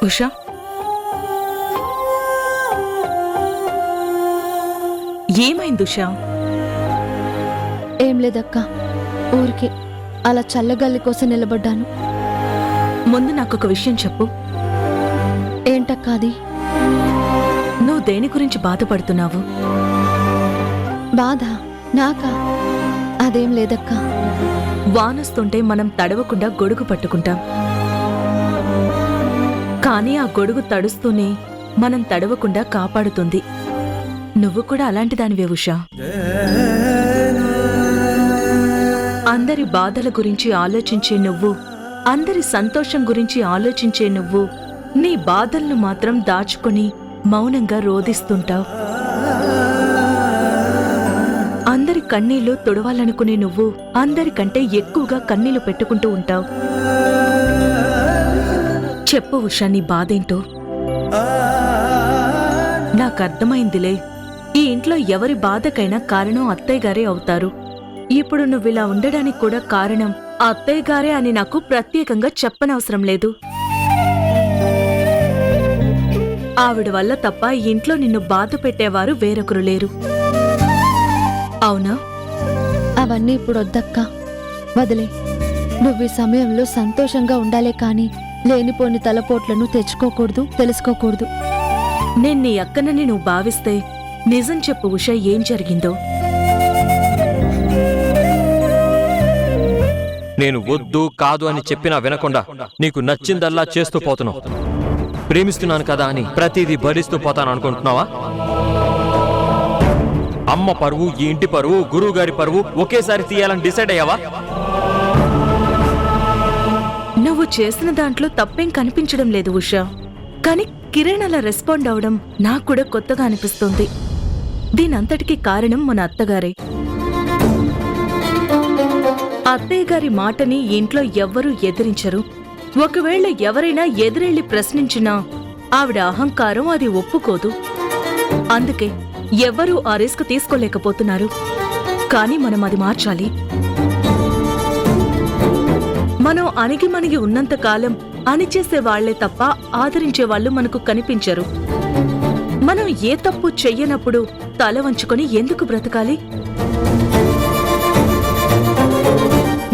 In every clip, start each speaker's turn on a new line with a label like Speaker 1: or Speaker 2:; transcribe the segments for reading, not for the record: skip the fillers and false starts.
Speaker 1: ఉషా, ఏమైంది ఉషా?
Speaker 2: ఏం లేదక్కా, ఊరికే అలా చల్లగాలి కోసం నిలబడ్డాను.
Speaker 1: ముందు నాకొక విషయం చెప్పు.
Speaker 2: ఏంటక్కా అది?
Speaker 1: నువ్వు దేని గురించి బాధపడుతున్నావు?
Speaker 2: బాధ నాకా? అదేం లేదక్కా.
Speaker 1: వానొస్తుంటే మనం తడవకుండా గొడుగు పట్టుకుంటాం, కానీ ఆ గొడుగు తడుస్తూనే మనం తడవకుండా కాపాడుతుంది. నువ్వు కూడా అలాంటి దానివే ఉషా. అందరి బాధల గురించి ఆలోచించే నువ్వు, అందరి సంతోషం గురించి ఆలోచించే నువ్వు, నీ బాధలను మాత్రం దాచుకుని మౌనంగా రోదిస్తుంటావు. అందరి కన్నీళ్లు తుడవాలనుకునే నువ్వు అందరికంటే ఎక్కువగా కన్నీళ్లు పెట్టుకుంటూ ఉంటావు. చెప్పు ఉషా, నీ బాధేంటో. నాకర్థమైందిలే. ఈ ఇంట్లో ఎవరి బాధకైనా కారణం అత్తయ్య గారే అవుతారు. ఇప్పుడు నువ్విలా ఉండడానికి కూడా కారణం అత్తయ్య గారే అని నాకు ప్రత్యేకంగా చెప్పనవసరం లేదు. ఆవిడ వల్ల తప్ప ఈ ఇంట్లో నిన్ను బాధ పెట్టేవారు వేరొకరు లేరు. అవునా?
Speaker 2: అవన్నీ ఇప్పుడు వద్దక్కా, వదిలే. నువ్వు ఈ సమయంలో సంతోషంగా ఉండాలే కాని లేనిపోని తలపోట్లను తెచ్చుకోకూడదు, తెలుసుకోకూడదు.
Speaker 1: నేను నీ అక్కనని నువ్వు భావిస్తే నిజం చెప్పు ఉషా, ఏం జరిగిందో.
Speaker 3: నేను వద్దు కాదు అని చెప్పినా వినకుండా నీకు నచ్చిందల్లా చేస్తూ పోతున్నావు. ప్రేమిస్తున్నాను కదా అని ప్రతిదీ భరిస్తూ పోతాను అనుకుంటున్నావా? అమ్మ పరువు, ఈ ఇంటి పరువు, గురువు గారి పరువు ఒకేసారి తీయాలని డిసైడ్ అయ్యావా?
Speaker 1: నువ్వు చేసిన దాంట్లో తప్పేం కనిపించడం లేదు ఉషా, కానీ కిరణ్ అలా రెస్పాండ్ అవడం నాకు కూడా కొత్తగా అనిపిస్తుంది. దీనంతటికీ కారణం మన అత్తగారే. అత్తయ్య గారి మాటని ఇంట్లో ఎవ్వరూ ఎదిరించరు. ఒకవేళ ఎవరైనా ఎదురెళ్లి ప్రశ్నించినా ఆవిడ అహంకారం అది ఒప్పుకోదు. అందుకే ఎవ్వరూ ఆ రిస్క్ తీసుకోలేకపోతున్నారు. కానీ మనం అది మార్చాలి. మనం అణిగిమణిగి ఉన్నంతకాలం అణిచేసే వాళ్లే తప్ప ఆదరించే వాళ్ళు మనకు కనిపించరు. మనం ఏ తప్పు చెయ్యనప్పుడు తల వంచుకొని ఎందుకు బ్రతకాలి?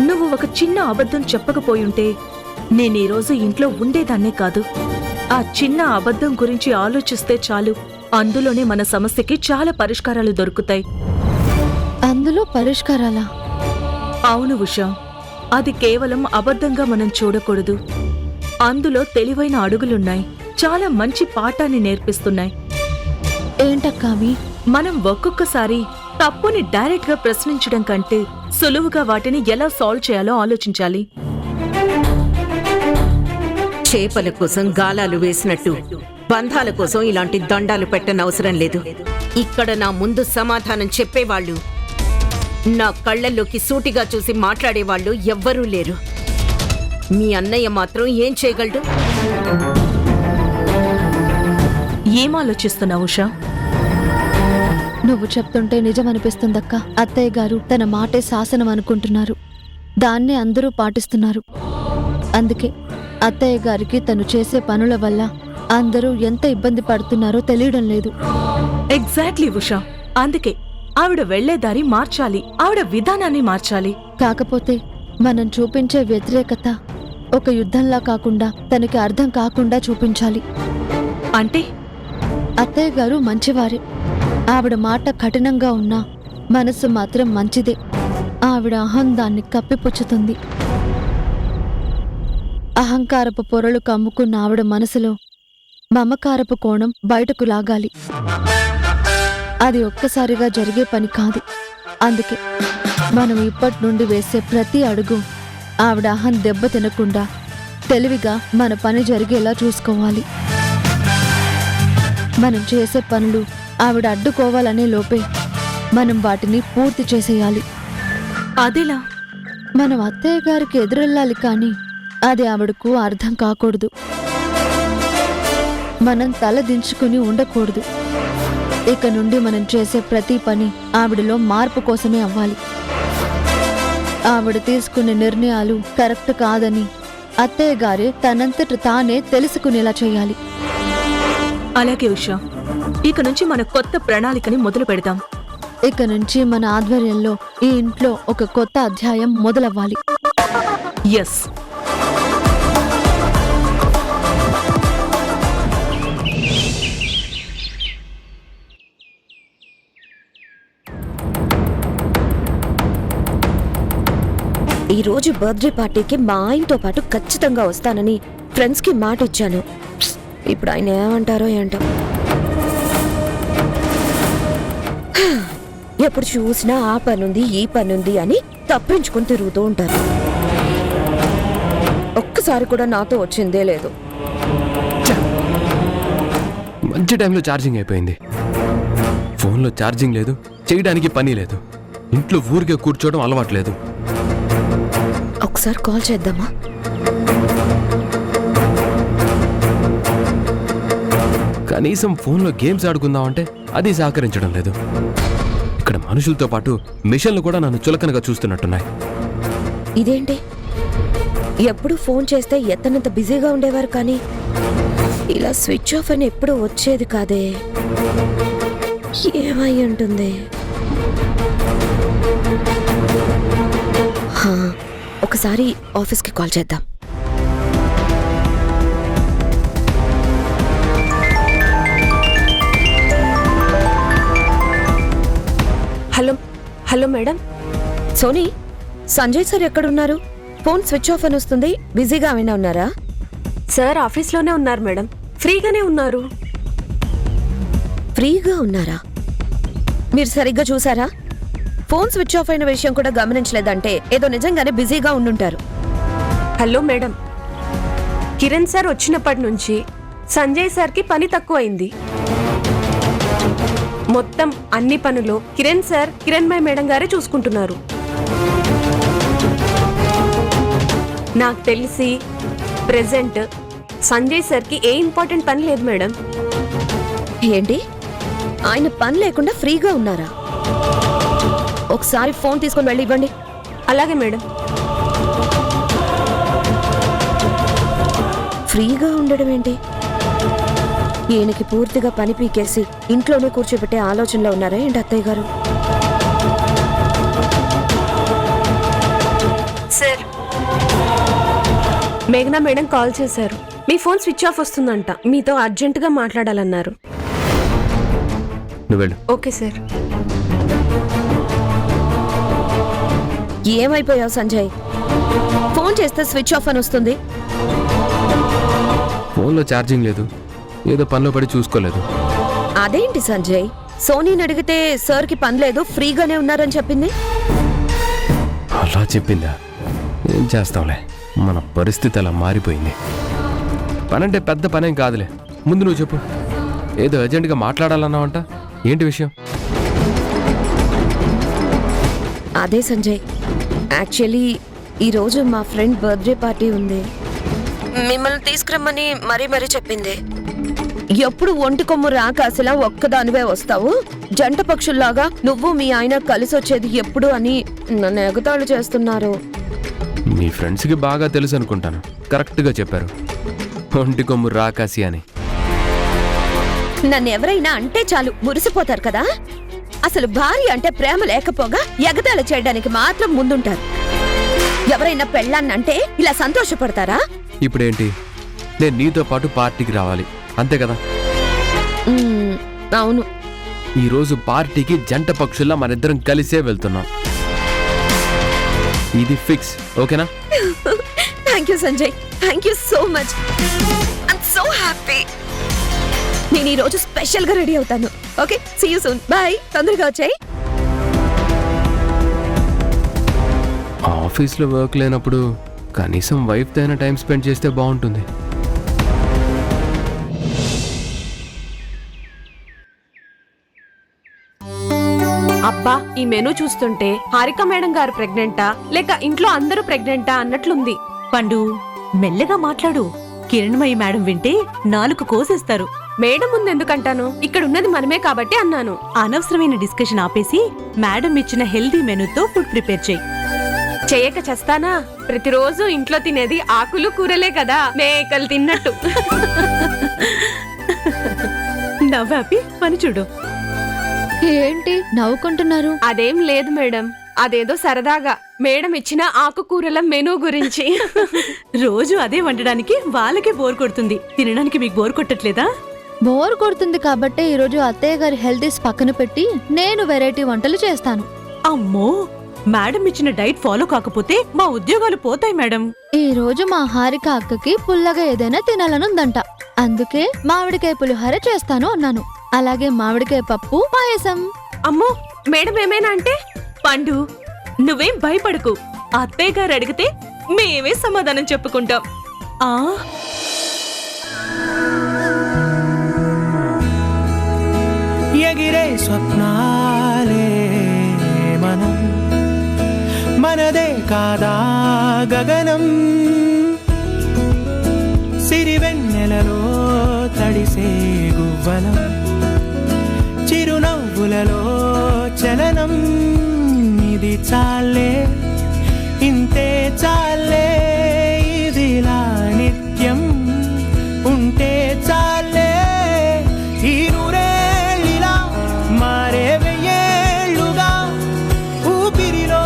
Speaker 1: నువ్వు ఒక చిన్న అబద్ధం చెప్పకపోయుంటే నేనీరోజు ఇంట్లో ఉండేదాన్నే కాదు. ఆ చిన్న అబద్ధం గురించి ఆలోచిస్తే చాలు, అందులోనే మన సమస్యకి చాలా పరిష్కారాలు దొరుకుతాయి.
Speaker 2: అందులో పరిష్కారాలా?
Speaker 1: అవును ఉషా, అది కేవలం అబద్ధంగా మనం చూడకూడదు. అందులో తెలివైన అడుగులున్నాయి, చాలా మంచి పాఠాన్ని నేర్పిస్తున్నాయి.
Speaker 2: ఏంటక్కావి?
Speaker 1: మనం ఒక్కొక్కసారి తప్పుని డైరెక్ట్ గా ప్రశ్నించడం కంటే సులువుగా వాటిని ఎలా సాల్వ్ చేయాలో ఆలోచించాలి.
Speaker 4: చేపల కోసం గాలాలు వేసినట్టు బంధాల కోసం ఇలాంటి దండాలు పెట్టనవసరం లేదు. ఇక్కడ నా ముందు సమాధానం చెప్పేవాళ్ళు, నా కళ్లల్లోకి సూటిగా చూసి మాట్లాడేవాళ్ళు ఎవ్వరూ లేరు. మీ అన్నయ్య మాత్రం ఏం చేయగలడు?
Speaker 1: ఏం ఆలోచిస్తున్నావు ఉషా?
Speaker 2: నువ్వు చెప్తుంటే నిజమనిపిస్తుందక్కా. అత్తయ్య గారు తన మాటే శాసనం అనుకుంటున్నారు, దాన్నే అందరూ పాటిస్తున్నారు. అందుకే అత్తయ్య గారికి తను చేసే పనుల వల్ల అందరూ ఎంత ఇబ్బంది పడుతున్నారో తెలియడం లేదు.
Speaker 1: ఎగ్జాక్ట్లీ ఉషా, అందుకే ఆవిడ వెళ్లేదారి మార్చాలి, ఆవిడ విధానాన్ని మార్చాలి.
Speaker 2: కాకపోతే మనం చూపించే వ్యతిరేకత ఒక యుద్ధంలా కాకుండా తనకి అర్థం కాకుండా చూపించాలి.
Speaker 1: అంటే
Speaker 2: అత్తయ్య గారు మంచివారే. ఆవిడ మాట కఠినంగా ఉన్నా మనసు మాత్రం మంచిదే. ఆవిడ అహం దాన్ని కప్పిపుచ్చుతుంది. అహంకారపు పొరలు కమ్ముకున్న ఆవిడ మనసులో మమకారపు కోణం బయటకు లాగాలి. అది ఒక్కసారిగా జరిగే పని కాదు. అందుకే మనం ఇప్పటి నుండి వేసే ప్రతి అడుగు ఆవిడ అహం దెబ్బ తినకుండా తెలివిగా మన పని జరిగేలా చూసుకోవాలి. మనం చేసే పనులు ఆవిడ అడ్డుకోవాలనే లోపే మనం వాటిని పూర్తి చేసేయాలి.
Speaker 1: అదెలా?
Speaker 2: మనం అత్తయ్య గారికి ఎదురెళ్ళాలి, కానీ అది ఆవిడకు అర్థం కాకూడదు. మనం తల దించుకుని ఉండకూడదు. ఇక నుండి మనం చేసే ప్రతి పని ఆవిడలో మార్పు కోసమే అవ్వాలి. ఆవిడ తీసుకునే నిర్ణయాలు కరెక్ట్ కాదని అత్తయ్య గారే తనంతట తానే తెలుసుకునేలా చేయాలి.
Speaker 1: అలాగే ఉషా, ఇక నుంచి మన కొత్త ప్రణాళికని మొదలు పెడదాం.
Speaker 2: ఇక నుంచి మన ఆధ్వర్యంలో ఈ ఇంట్లో ఒక కొత్త అధ్యాయం మొదలవ్వాలి.
Speaker 1: ఎస్.
Speaker 5: ఈ రోజు బర్త్డే పార్టీకి మా ఆయనతో పాటు ఖచ్చితంగా వస్తానని ఫ్రెండ్స్ కి మాట ఇచ్చాను. ఇప్పుడు ఆయన ఏమంటారో ఏంటో. ఎప్పుడు చూసినా ఆ పనుంది ఈ పనుంది అని తప్పించుకుని తిరుగుతూ ఉంటారు. ఒక్కసారి కూడా నాతో వచ్చిందే లేదు.
Speaker 6: మంచి టైంలో ఛార్జింగ్ అయిపోయింది. ఫోన్లో ఛార్జింగ్ లేదు, చేయడానికి పని లేదు, ఇంట్లో ఊరికే కూర్చోవడం అలవాట్లేదు.
Speaker 5: ఒకసారి కాల్ చేద్దామా?
Speaker 6: కనీసం ఫోన్లో గేమ్స్ ఆడుకుందామంటే అది సహకరించడం లేదు. ఇక్కడ మనుషులతో పాటు మిషన్లు కూడా నన్ను చులకనగా చూస్తున్నట్టున్నాయి.
Speaker 5: ఇదేంటి, ఎప్పుడు ఫోన్ చేస్తే ఎత్తనంత బిజీగా ఉండేవారు, కానీ ఇలా స్విచ్ ఆఫ్ అని ఎప్పుడు వచ్చేది కాదే. ఏమై ఉంటుంది? ఒకసారి ఆఫీస్కి కాల్ చేద్దాం.
Speaker 7: Hello hello madam.
Speaker 5: Soni, Sanjay sir ఎక్కడున్నారు? ఫోన్ స్విచ్ ఆఫ్ అని వస్తుంది. బిజీగా ఏమైనా ఉన్నారా?
Speaker 7: సార్ ఆఫీస్లోనే ఉన్నారు మేడం, ఫ్రీగానే ఉన్నారు.
Speaker 5: ఫ్రీగా ఉన్నారా? మీరు సరిగ్గా చూసారా? ఫోన్ స్విచ్ ఆఫ్ అయిన విషయం కూడా గమనించలేదంటే ఏదో నిజంగానే బిజీగా ఉండుంటారు.
Speaker 7: హలో మేడం, కిరణ్ సార్ వచ్చినప్పటి నుంచి సంజయ్ సార్కి పని తక్కువైంది. మొత్తం అన్ని పనులు కిరణ్ సార్, కిరణ్మయ్ మేడం గారే చూసుకుంటున్నారు. నాకు తెలిసి ప్రెసెంట్ సంజయ్ సార్కి ఏ ఇంపార్టెంట్ పని లేదు మేడం.
Speaker 5: ఏంటి, ఆయన పని లేకుండా ఫ్రీగా ఉన్నారా? ఒకసారి ఫోన్ తీసుకొని వెళ్ళి ఇవ్వండి.
Speaker 7: అలాగే మేడం.
Speaker 5: ఫ్రీగా ఉండడం ఏంటి? ఈయనకి పూర్తిగా పని పీకేసి ఇంట్లోనే కూర్చోబెట్టే ఆలోచనలో ఉన్నారా ఏంటి అత్తయ్య గారు?
Speaker 7: సార్, మేఘనా మేడం కాల్ చేశారు. మీ ఫోన్ స్విచ్ ఆఫ్ వస్తుందంట, మీతో అర్జెంటుగా మాట్లాడాలన్నారు.
Speaker 6: నువ్వు వెళ్ళు.
Speaker 7: Okay sir.
Speaker 5: ఏమైపోయావు సంజయ్? ఫోన్ చేస్తే స్విచ్ ఆఫ్ అని వస్తుంది.
Speaker 6: ఫోన్లో ఛార్జింగ్ లేదు, ఏదో పనిలో పడి చూసుకోలేదు.
Speaker 5: అదేంటి సంజయ్, సోనీని అడిగితే సార్కి పని లేదు, ఫ్రీగానే ఉన్నారని చెప్పింది.
Speaker 6: అలా చెప్పిందా? ఏం చేస్తాంలే, మన పరిస్థితి అలా మారిపోయింది. పనంటే పెద్ద పనేం కాదులే. ముందు నువ్వు చెప్పు, ఏదో అర్జెంటుగా మాట్లాడాలన్నావంట, ఏంటి విషయం?
Speaker 5: అదే సంజయ్, యాక్చువల్లీ ఈరోజు మా ఫ్రెండ్ బర్త్డే పార్టీ ఉంది. మిమ్మల్ని తీసుకురమ్మని మరీ చెప్పింది. ఎప్పుడు ఒంటి కొమ్ము రాకాసిలా ఒక్కదానివే వస్తావు, జంట పక్షుల్లాగా నువ్వు మీ ఆయన కలిసి వచ్చేది ఎప్పుడు అని నన్ను ఎగతాళి చేస్తున్నారు.
Speaker 6: మీ ఫ్రెండ్స్కి బాగా తెలుసు అనుకుంటాను, కరెక్ట్గా చెప్పారు, ఒంటి కొమ్ము రాకాసి అని.
Speaker 5: నన్ను ఎవరైనా అంటే చాలు మురిసిపోతారు కదా. అసలు భార్య అంటే ప్రేమ లేకపోగా ఎగతాళి చేయడానికి మాత్రం ముందుంటారు. ఎవరైనా పెళ్ళాన్నంటే ఇలా సంతోషపడతారా?
Speaker 6: ఇప్పుడేంటి, నేను నీతో పాటు పార్టీకి రావాలి అంతే కదా?
Speaker 5: అవును.
Speaker 6: ఈరోజు పార్టీకి జంట పక్షుల్లా మనిద్దరం కలిసే వెళ్తున్నాం. ఇది ఫిక్స్, ఓకేనా?
Speaker 5: Thank you Sanjay, thank you so much. I'm so happy. నేను ఈరోజు స్పెషల్ గా రెడీ అవుతాను. Okay, see you soon. Bye. తొందరగా వచ్చాయి.
Speaker 6: ఆఫీస్లో వర్క్ లేనప్పుడు కనీసం వైఫ్తో అయినా టైం స్పెండ్ చేస్తే బాగుంటుంది.
Speaker 7: అబ్బా, ఈ మెనూ చూస్తుంటే హారిక మేడం గారు ప్రెగ్నెంటా లేక ఇంట్లో అందరూ ప్రెగ్నెంటా అన్నట్లుంది.
Speaker 1: పండు, మెల్లగా మాట్లాడు. కిరణ్మయి మేడం వింటే నాలుగు కోసేస్తారు.
Speaker 7: మేడం ముందు ఎందుకంటాను, ఇక్కడ ఉన్నది మనమే కాబట్టి అన్నాను.
Speaker 1: అనవసరమైన డిస్కషన్ ఆపేసి మేడం ఇచ్చిన హెల్దీ మెనూతో ఫుడ్ ప్రిపేర్ చేయి.
Speaker 7: చేయక చేస్తానా? ప్రతిరోజు ఇంట్లో తినేది ఆకులు కూరలే కదా, మేకలు తిన్నట్టు.
Speaker 1: నవ్వాపి పని చూడు.
Speaker 2: ఏంటి నవ్వుకుంటున్నారు?
Speaker 7: అదేం లేదు మేడం, అదేదో సరదాగా మేడం ఇచ్చిన ఆకుకూరల మెనూ గురించి.
Speaker 1: రోజు అదే వండడానికి వాళ్ళకే బోర్ కొడుతుంది, తినడానికి మీకు బోర్ కొట్టట్లేదా?
Speaker 2: బోర్ కొడుతుంది కాబట్టే ఈరోజు అత్తయ్య గారి హెల్తీస్ పక్కన పెట్టి నేను వెరైటీ వంటలు చేస్తాను.
Speaker 1: అమ్మో, మేడం ఇచ్చిన డైట్ ఫాలో కాకపోతే మా ఉద్యోగాలు పోతాయి మేడం.
Speaker 2: ఈ రోజు మా హారిక అక్కకి పుల్లగా ఏదైనా తినాలనుందంట. అందుకే మామిడికాయ పులిహోర చేస్తాను అన్నాను. అలాగే మామిడికాయ పప్పు పాయసం.
Speaker 7: అమ్మో, మేడం ఏమైనా అంటే?
Speaker 1: పండు, నువ్వేం భయపడకు. అత్తయ్య గారు అడిగితే మేమే సమాధానం చెప్పుకుంటాం. ఆ
Speaker 8: ఎగిరే స్వప్నాలే మనం, మనదే కాదా గగనం, సిరివెన్నెలలో తడిసే గువ్వలం, చిరునవ్వులలో చలనం, ఇది చాలే ఇంతే చాలే, ఇదిలా నిత్యం ఉంటే చాలే, ఈ నూరేళ్ళిలా మారే వెయ్యేళ్ళుగా ఊపిరిలో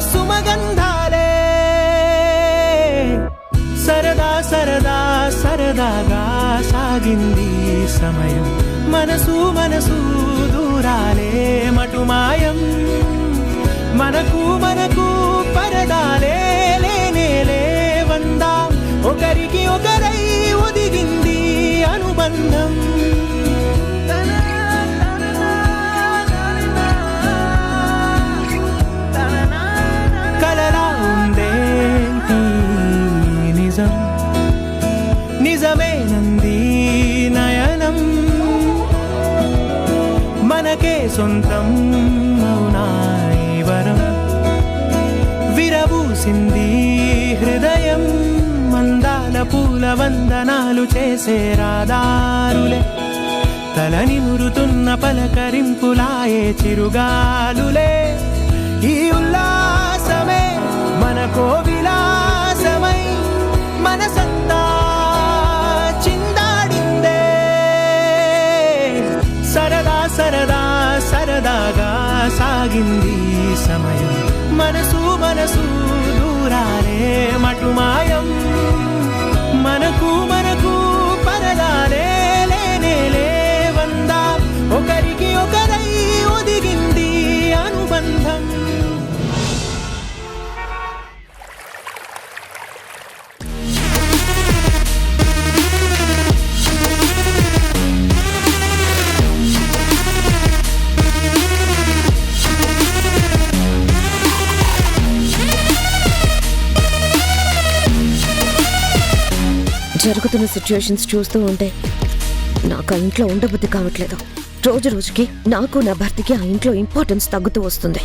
Speaker 8: సుమగంధాలే, సరదా సరదా సరదాగా సాగింది సమయం, మనసు మనసు దూరాలే మటుమాయం, మనకు మనకు పరదాలే లేనేలే వందా, ఒకరికి ఒకరై ఒదిగింది అనుబంధం. కలలా ఉందేంటి నిజం, నిజమేనంది నయనం, మనకే సొంతం మౌనాయి వరం, విరబూసింది హృదయం, మందాల పూల వందనాలు చేసే రాదారులే, తల నిమురుతున్న పలకరింపులాయే చిరుగాలులే, ఈ ఉల్లాసమే మనకో విలాసమై మనసంతా చిందాడిందే, సరదా సరదా సరదాగా సాగింది సమయం, మనసు మనసు దూరాలే మటుమాయం, మనకు మనకు పరదాలే లేనేలే వందా, ఒకరికి ఒకరై ఒదిగింది అనుబంధం.
Speaker 5: జరుగుతున్న సిచ్యుయేషన్స్ చూస్తూ ఉంటే నాకు ఆ ఇంట్లో ఉండబుద్ధి కావట్లేదు. రోజు రోజుకి నాకు నా భర్తకి ఆ ఇంట్లో ఇంపార్టెన్స్ తగ్గుతూ వస్తుంది.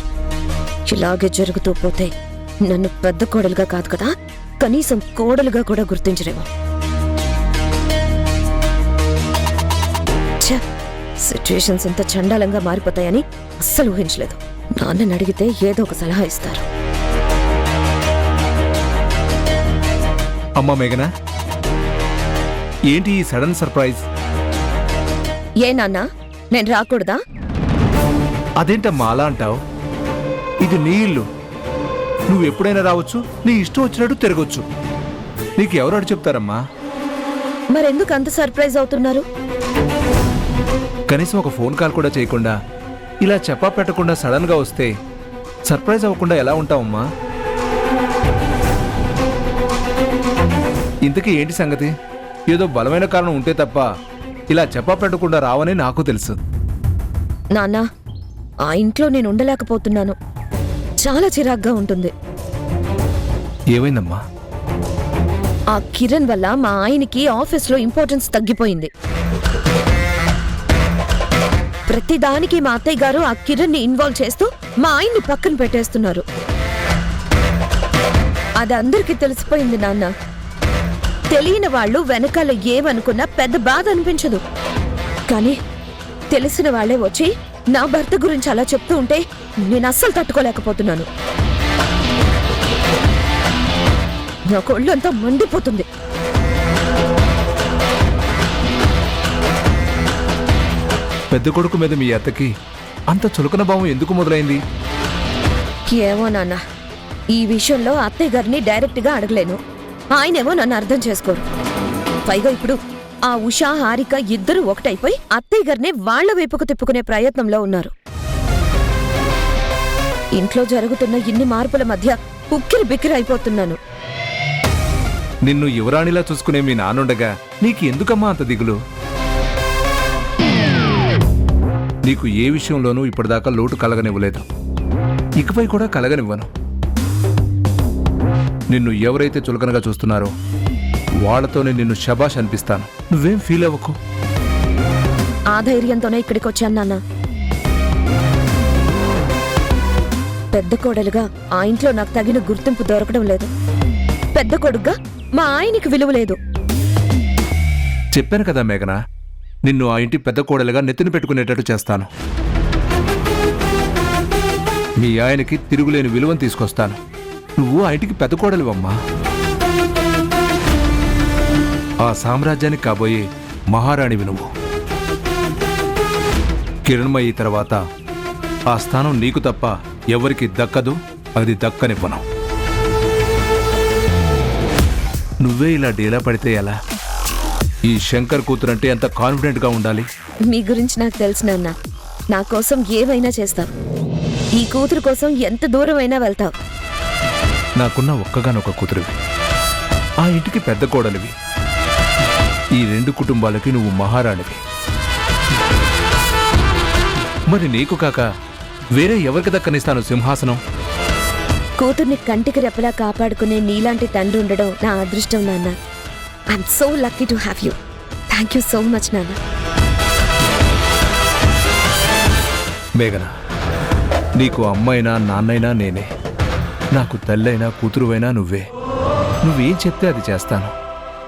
Speaker 5: ఇలాగే జరుగుతూ పోతే నన్ను పెద్ద కోడలుగా కాదు కదా, కనీసం కోడలుగా కూడా గుర్తించరేమో. సిచ్యుయేషన్స్ ఎంత చండాలంగా మారిపోతాయని అస్సలు ఊహించలేదు. నాన్నని అడిగితే ఏదో ఒక సలహా ఇస్తారు.
Speaker 9: అమ్మా మేఘనా, ఏంటి ఈ సడన్ సర్ప్రైజ్?
Speaker 5: ఏ నాన్న, నేను రాకూడదా?
Speaker 9: అదేంటమ్మా అలా అంటావు? ఇది నీ ఇల్లు, నువ్వు ఎప్పుడైనా రావచ్చు, నీ ఇష్టం వచ్చినట్టు తిరగొచ్చు. నీకు ఎవరు అడు చెప్తారమ్మా?
Speaker 5: మరెందుకు అంత సర్ప్రైజ్ అవుతున్నారు?
Speaker 9: కనీసం ఒక ఫోన్ కాల్ కూడా చేయకుండా, ఇలా చెప్పా పెట్టకుండా సడన్ గా వస్తే సర్ప్రైజ్ అవ్వకుండా ఎలా ఉంటావమ్మా? ఇంతకీ ఏంటి సంగతి? ఏదో బలమైన కారణం ఉంటే తప్ప ఇలా చెప్పా పెట్టకుండా రావని నాకు తెలుసు.
Speaker 5: నాన్నా, ఆ ఇంట్లో నేను ఉండలేకపోతున్నాను. చాలా చిరాగ్గా ఉంటుంది.
Speaker 9: ఏమైందమ్మా?
Speaker 5: ఆ కిరణ్ వల్ల మా ఆయనకి ఆఫీస్లో ఇంపార్టెన్స్ తగ్గిపోయింది. ప్రతిదానికి మా అత్తయ్య గారు ఆ కిరణ్ని ఇన్వాల్వ్ చేస్తూ మా ఆయన్ని పక్కన పెట్టేస్తున్నారు. అది అందరికీ తెలిసిపోయింది నాన్న. తెలియని వాళ్ళు వెనకాల ఏమనుకున్నా పెద్ద బాధ అనిపించదు, కానీ తెలిసిన వాళ్లే వచ్చి నా భర్త గురించి అలా చెప్తూ ఉంటే నేను అస్సలు తట్టుకోలేకపోతున్నాను. నాకు ఒళ్ళంతా మండిపోతుంది.
Speaker 9: పెద్ద కొడుకు మీద మీ అత్తకి అంత చులకన భావం ఎందుకు మొదలైంది?
Speaker 5: ఏమో నాన్న, ఈ విషయంలో అత్తయ్య గారిని డైరెక్ట్గా అడగలేను. ఆయనేమో నన్ను అర్థం చేసుకోరు. పైగా ఇప్పుడు ఆ ఉషా హారిక ఇద్దరు ఒకటైపోయి అత్తయ్య గారిని వాళ్ల వైపుకు తిప్పుకునే ప్రయత్నంలో ఉన్నారు. ఇంట్లో జరుగుతున్న ఇన్ని మార్పుల మధ్య ఉక్కిరి బిక్కిరి అయిపోతున్నాను.
Speaker 9: నిన్ను యువరాణిలా చూసుకునే మీ నాన్నుండగా నీకు ఎందుకమ్మా అంత దిగులు? నీకు ఏ విషయంలోనూ ఇప్పటిదాకా లోటు కలగనివ్వలేదు, ఇకపై కూడా కలగనివ్వను. నిన్ను ఎవరైతే చులకనగా చూస్తున్నారో వాళ్లతోనే నిన్ను శబాష్ అనిపిస్తాను. నువ్వేం ఫీల్ అవ్వకు.
Speaker 5: ఆ ధైర్యంతోనే ఇక్కడికి వచ్చాను నాన్న. పెద్ద కోడలుగా ఆ ఇంట్లో నాకు తగిన గుర్తింపు దొరకడం లేదు. పెద్ద కొడుగ్గా మా ఆయనకి విలువ లేదు.
Speaker 9: చెప్పాను కదా మేఘన, నిన్ను ఆ ఇంటి పెద్ద కోడలుగా నెత్తిన పెట్టుకునేటట్టు చేస్తాను. మీ ఆయనకి తిరుగులేని విలువను తీసుకొస్తాను. నువ్వు ఆ ఇంటికి పెద్ద కోడలివమ్మా. ఆ సామ్రాజ్యానికి కాబోయే మహారాణివి నువ్వు. కిరణ్మయి తర్వాత ఆ స్థానం నీకు తప్ప ఎవరికి దక్కదు, అది దక్కనివ్వను. నువ్వే ఇలా డీలా పడితే ఎలా? ఈ శంకర్ కూతురంటే ఎంత కాన్ఫిడెంట్గా ఉండాలి.
Speaker 5: మీ గురించి నాకు తెలుసు నాన్న. నా కోసం ఏమైనా చేస్తావు. ఈ కూతురు కోసం ఎంత దూరమైనా వెళ్తావు.
Speaker 9: నాకున్న ఒక్కగానొక్క కూతురివి, ఆ ఇంటికి పెద్ద కోడలివి. ఈ రెండు కుటుంబాలకి నువ్వు మహారాణివి. మరి నీకు కాక వేరే ఎవరికి దక్కనిస్తాను సింహాసనం?
Speaker 5: కూతుర్ని కంటికి రెప్పలా కాపాడుకునే నీలాంటి తండ్రి ఉండడం నా అదృష్టం నాన్న. I'm so lucky to have you. Thank you so much నాన్న.
Speaker 9: మేఘన, నీకు అమ్మైనా నాన్నైనా నేనే. నాకు తల్లైనా కూతురువైనా నువ్వే. నువ్వేం చెప్తే అది చేస్తాను.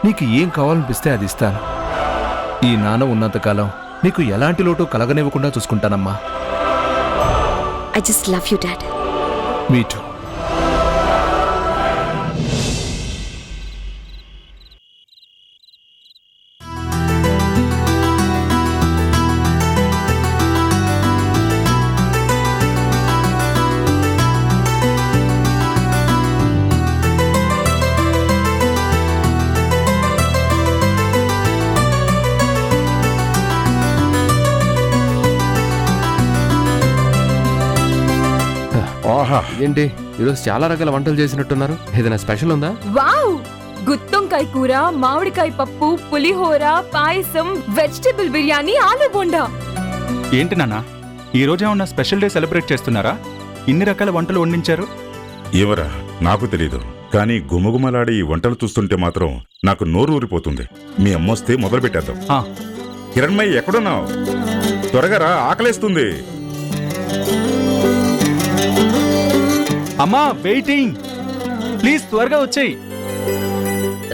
Speaker 9: నీకు ఏం కావాలనిపిస్తే అది ఇస్తాను. ఈ నాన్న ఉన్నంతకాలం నీకు ఎలాంటి లోటు కలగనివ్వకుండా చూసుకుంటానమ్మా.
Speaker 5: I just love you dad.
Speaker 9: Me too.
Speaker 6: ఏంటి ఈరోజు చాలా రకాల వంటలు చేసినట్టున్నారు? ఏదైనా స్పెషల్ ఉందా?
Speaker 7: వావ్! గుత్తొంకాయ కూర, మామిడికాయ పప్పు, పులిహోర, పాయసం, వెజిటబుల్ బిర్యానీ, ఆలు బోండా.
Speaker 10: ఏంటి నాన్న, ఈ రోజు ఏమన్నా స్పెషల్ డే సెలబ్రేట్ చేస్తున్నారా? ఇన్ని రకాల వంటలు వండించారు.
Speaker 11: ఏమరా నాకు తెలీదు, కానీ గుమగుమలాడే ఈ వంటలు చూస్తుంటే మాత్రం నాకు నోరు ఊరిపోతుంది. మీ అమ్మొస్తే మొదలు పెట్టేద్దాం. కిరణ్మయ్య ఎక్కడున్నావు? త్వరగా రా, ఆకలేస్తుంది.
Speaker 10: అమ్మా వెయిటింగ్, ప్లీజ్ త్వరగా వచ్చేయి.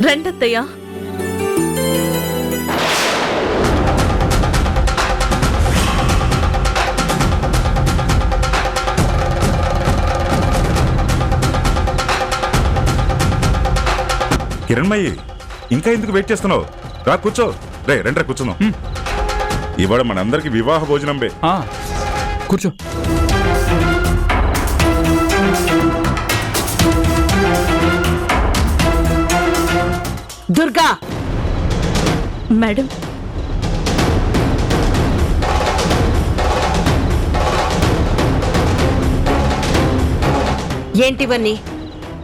Speaker 1: రెండత్తయ్యా.
Speaker 11: కిరణ్మయ్య, ఇంకా ఎందుకు వెయిట్ చేస్తున్నావు? రా కూర్చో. రే రండి కూర్చున్నాం. ఇవాళ మనందరికి వివాహ భోజనం బే.
Speaker 6: కూర్చో.
Speaker 4: దుర్గా.
Speaker 1: మేడం,
Speaker 4: ఏంటివన్నీ?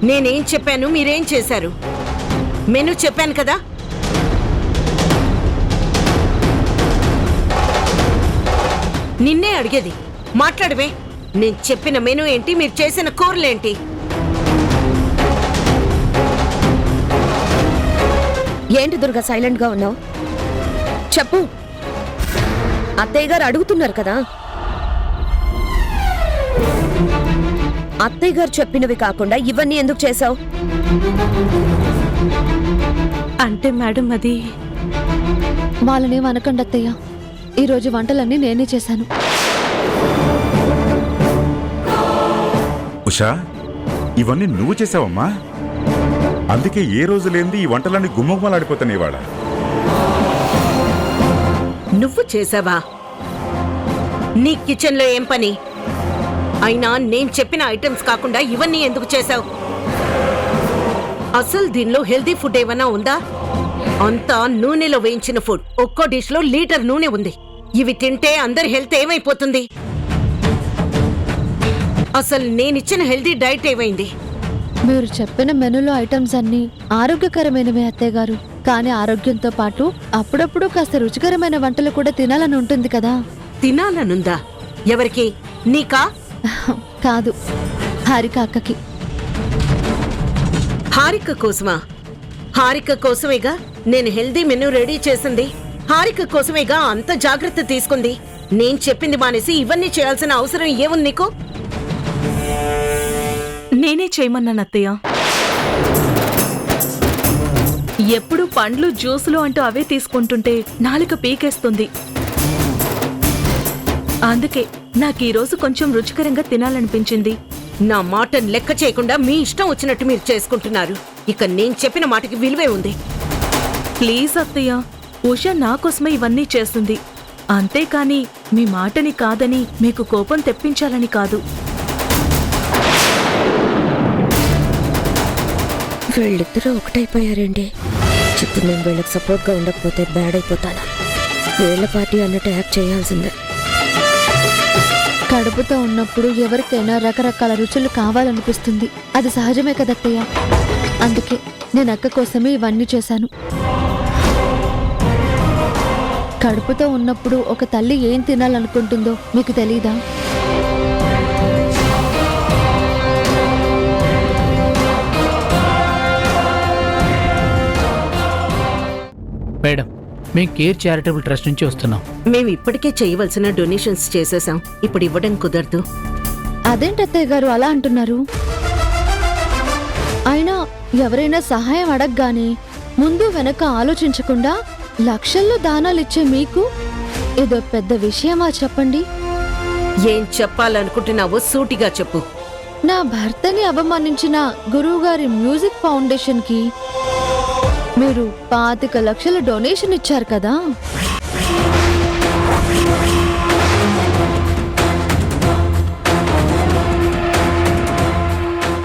Speaker 4: నేనేం చెప్పాను, మీరేం చేశారు? మెను చెప్పాను కదా. నిన్నే అడిగేది, మాట్లాడవే. నేను చెప్పిన మెను ఏంటి, మీరు చేసిన కూరలేంటి?
Speaker 5: ఏంటి దుర్గా సైలెంట్ గా ఉన్నావు? చెప్పు. అత్తయ్య గారు అడుగుతున్నారు కదా. అత్తయ్య గారు చెప్పినవి కాకుండా ఇవన్నీ ఎందుకు చేశావు?
Speaker 1: అంటే మేడం అది
Speaker 2: వాళ్ళనేం అనకండి అత్తయ్య. ఈరోజు వంటలన్నీ నేనే చేశాను.
Speaker 11: ఉషా, ఇవన్నీ నువ్వు చేసావమ్మా? అందుకే ఏ రోజు లేనిది ఈ వంటలన్నీ గుమ్మగుమ్మలాడిపోతాయి ఇవాళ.
Speaker 4: నువ్వు చేసావా? నీ కిచెన్లో ఏం పని? అయినా నేను చెప్పిన ఐటమ్స్ కాకుండా ఇవన్నీ ఎందుకు చేశావు? అసలు దీనిలో హెల్దీ ఫుడ్ ఏమన్నా ఉందా? అంతా నూనెలో వేయించిన ఫుడ్. ఒక్కో డిష్ లో లీటర్ నూనె ఉంది. ఇవి తింటే అందరి హెల్త్ ఏమైపోతుంది? అసలు నేనిచ్చిన హెల్దీ డైట్ ఏమైంది?
Speaker 2: మీరు చెప్పిన మెనూలో ఐటమ్స్ అన్నీ ఆరోగ్యకరమైనవే అత్తయ్య గారు. కానీ ఆరోగ్యంతో పాటు అప్పుడప్పుడు కాస్త రుచికరమైన వంటలు కూడా తినాలని ఉంటుంది కదా.
Speaker 4: తినాలనుందా? ఎవరికి? నీకా?
Speaker 2: కాదు, హారిక అక్కకి.
Speaker 4: హారిక కోసమా? హారిక కోసమేగా నేను హెల్దీ మెనూ రెడీ చేసింది. హారిక కోసమేగా అంత జాగ్రత్త తీసుకుంది. నేను చెప్పింది మానేసి ఇవన్నీ చేయాల్సిన అవసరం ఏముంది నీకు?
Speaker 1: నేనే చేయమన్నాను అత్తయ్య. ఎప్పుడు పండ్లు జ్యూసులు అంటూ అవే తీసుకుంటుంటే నాలుక పీకేస్తుంది. అందుకే నాకు ఈ రోజు కొంచెం రుచికరంగా తినాలనిపించింది.
Speaker 4: నా మాటను లెక్క చేయకుండా మీ ఇష్టం వచ్చినట్టు మీరు చేసుకుంటున్నారు. ఇక నేను చెప్పిన మాటకి విలువే ఉంది.
Speaker 1: ప్లీజ్ అత్తయ్య, ఉషా నా కోసమే ఇవన్నీ చేస్తుంది. అంతేకాని మీ మాటని కాదని మీకు కోపం తెప్పించాలని కాదు.
Speaker 5: వీళ్ళిద్దరూ ఒకటైపోయారండి. ఇప్పుడు నేను వీళ్ళకి సపోర్ట్గా ఉండకపోతే బ్యాడ్ అయిపోతాను. వీళ్ళ పార్టీ అన్నట్టు యాక్ట్ చేయాల్సిందే.
Speaker 2: కడుపుతో ఉన్నప్పుడు ఎవరికైనా రకరకాల రుచులు కావాలనిపిస్తుంది. అది సహజమే కదత్తయ్య. అందుకే నేను అక్క కోసమే ఇవన్నీ చేశాను. కడుపుతో ఉన్నప్పుడు ఒక తల్లి ఏం తినాలనుకుంటుందో మీకు తెలీదా?
Speaker 12: మేడం, మేము కేర్ చారిటబుల్ ట్రస్ట్ నుంచి వస్తున్నాం.
Speaker 4: మేము ఇప్పటికే చేయవలసిన డొనేషన్స్ చేసేసాం. ఇప్పుడు ఇవ్వడం కుదరదు.
Speaker 2: అదేంటి అత్తయ్య గారు అలా అంటున్నారు? అయినా ఎవరైనా సహాయం అడగగానే ముందు వెనక ఆలోచించకుండా లక్షల్లో దానాలిచ్చే మీకు ఏదో పెద్ద విషయమా చెప్పండి?
Speaker 4: ఏం చెప్పాలనుకుంటున్నావో సూటిగా చెప్పు.
Speaker 2: నా భర్తని అవమానించిన గురువుగారి మ్యూజిక్ ఫౌండేషన్ కి మీరు 25 లక్షల డొనేషన్ ఇచ్చారు కదా.